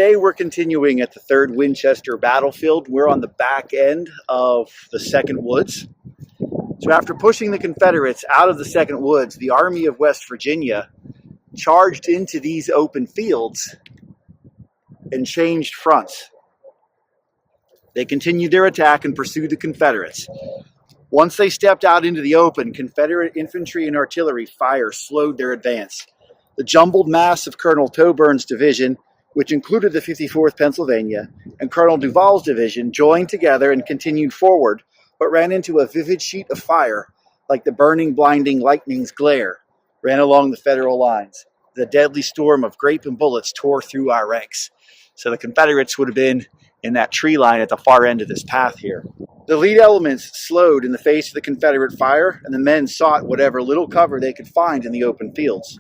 Today we're continuing at the 3rd Winchester battlefield. We're on the back end of the 2nd Woods. So after pushing the Confederates out of the 2nd Woods, the Army of West Virginia charged into these open fields and changed fronts. They continued their attack and pursued the Confederates. Once they stepped out into the open, Confederate infantry and artillery fire slowed their advance. The jumbled mass of Colonel Toburn's division, which included the 54th Pennsylvania, and Colonel Duval's division, joined together and continued forward, but ran into a vivid sheet of fire, like the burning, blinding lightning's glare, ran along the Federal lines. The deadly storm of grape and bullets tore through our ranks. So the Confederates would have been in that tree line at the far end of this path here. The lead elements slowed in the face of the Confederate fire, and the men sought whatever little cover they could find in the open fields.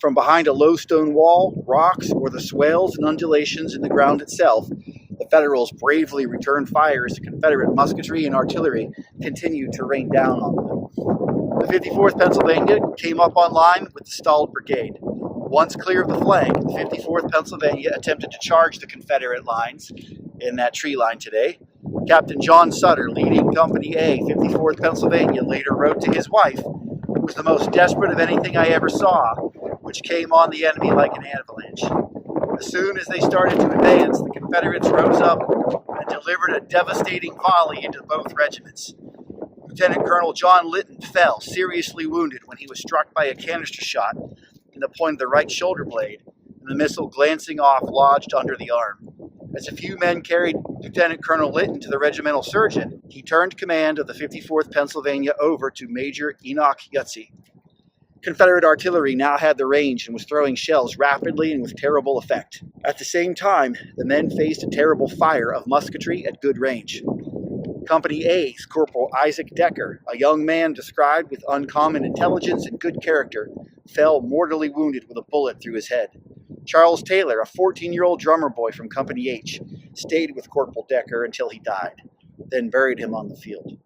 From behind a low stone wall, rocks, or the swales and undulations in the ground itself, the Federals bravely returned fire as the Confederate musketry and artillery continued to rain down on them. The 54th Pennsylvania came up online with the stalled brigade. Once clear of the flank, the 54th Pennsylvania attempted to charge the Confederate lines in that tree line today. Captain John Sutter, leading Company A, 54th Pennsylvania, later wrote to his wife, "It was the most desperate of anything I ever saw, which came on the enemy like an avalanche." As soon as they started to advance, the Confederates rose up and delivered a devastating volley into both regiments. Lieutenant Colonel John Lytton fell, seriously wounded, when he was struck by a canister shot in the point of the right shoulder blade, and the missile glancing off lodged under the arm. As a few men carried Lieutenant Colonel Lytton to the regimental surgeon, he turned command of the 54th Pennsylvania over to Major Enoch Yutzy. Confederate artillery now had the range and was throwing shells rapidly and with terrible effect. At the same time, the men faced a terrible fire of musketry at good range. Company A's Corporal Isaac Decker, a young man described with uncommon intelligence and good character, fell mortally wounded with a bullet through his head. Charles Taylor, a 14-year-old drummer boy from Company H, stayed with Corporal Decker until he died, then buried him on the field.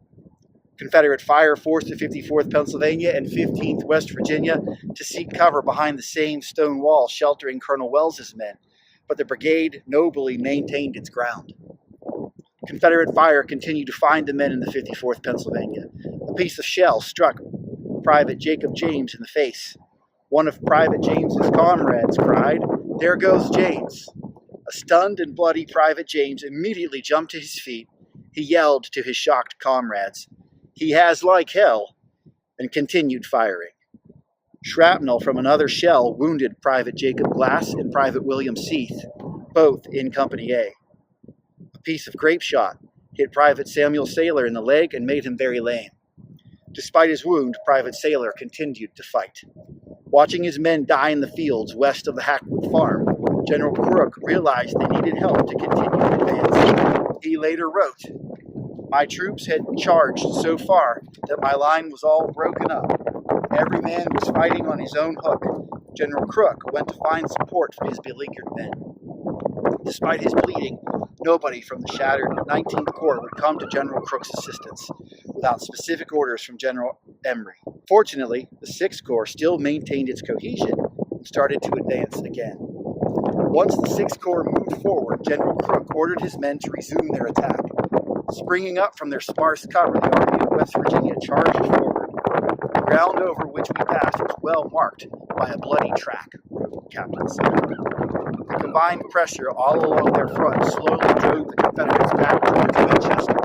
Confederate fire forced the 54th Pennsylvania and 15th West Virginia to seek cover behind the same stone wall sheltering Colonel Wells's men, but the brigade nobly maintained its ground. Confederate fire continued to find the men in the 54th Pennsylvania. A piece of shell struck Private Jacob James in the face. One of Private James's comrades cried, "There goes James." A stunned and bloody Private James immediately jumped to his feet. He yelled to his shocked comrades, "He has like hell," and continued firing. Shrapnel from another shell wounded Private Jacob Glass and Private William Seath, both in Company A. A piece of grape shot hit Private Samuel Saylor in the leg and made him very lame. Despite his wound, Private Saylor continued to fight. Watching his men die in the fields west of the Hackwood farm, General Crook realized they needed help to continue advance. He later wrote, "My troops had charged so far that my line was all broken up. Every man was fighting on his own hook. General Crook went to find support for his beleaguered men." Despite his pleading, nobody from the shattered 19th Corps would come to General Crook's assistance without specific orders from General Emory. Fortunately, the 6th Corps still maintained its cohesion and started to advance again. Once the 6th Corps moved forward, General Crook ordered his men to resume their attack. Springing up from their sparse cover, the Army of West Virginia charged forward. The ground over which we passed was well marked by a bloody track, wrote Captain Smith. The combined pressure all along their front slowly drove the Confederates back towards Winchester,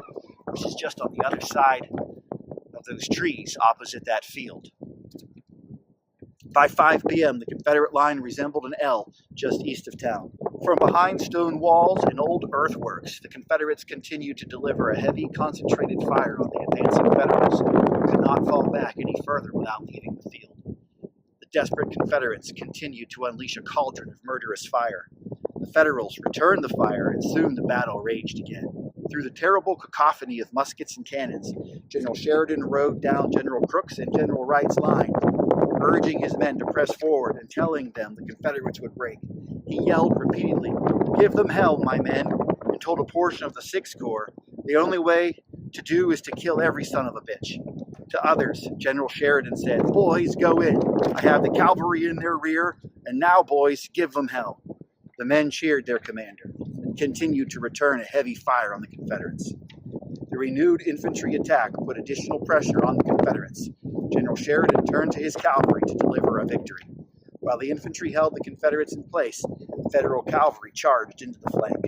which is just on the other side of those trees opposite that field. By 5 p.m., the Confederate line resembled an L just east of town. From behind stone walls and old earthworks, the Confederates continued to deliver a heavy, concentrated fire on the advancing Federals, who could not fall back any further without leaving the field. The desperate Confederates continued to unleash a cauldron of murderous fire. The Federals returned the fire, and soon the battle raged again. Through the terrible cacophony of muskets and cannons, General Sheridan rode down General Crook's and General Wright's line, urging his men to press forward and telling them the Confederates would break. He yelled repeatedly, "Give them hell, my men," and told a portion of the 6th Corps, "The only way to do is to kill every son of a bitch." To others, General Sheridan said, "Boys, go in. I have the cavalry in their rear, and now, boys, give them hell." The men cheered their commander and continued to return a heavy fire on the Confederates. The renewed infantry attack put additional pressure on the Confederates. General Sheridan turned to his cavalry to deliver a victory. While the infantry held the Confederates in place, Federal cavalry charged into the flank.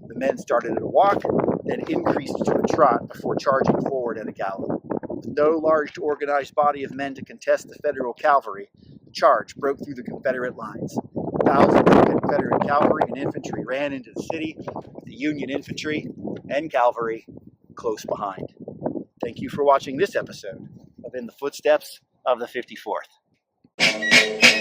The men started at a walk, then increased to a trot before charging forward at a gallop. With no large organized body of men to contest the Federal cavalry, the charge broke through the Confederate lines. Thousands of Confederate cavalry and infantry ran into the city, with the Union infantry and cavalry close behind. Thank you for watching this episode of In the Footsteps of the 54th.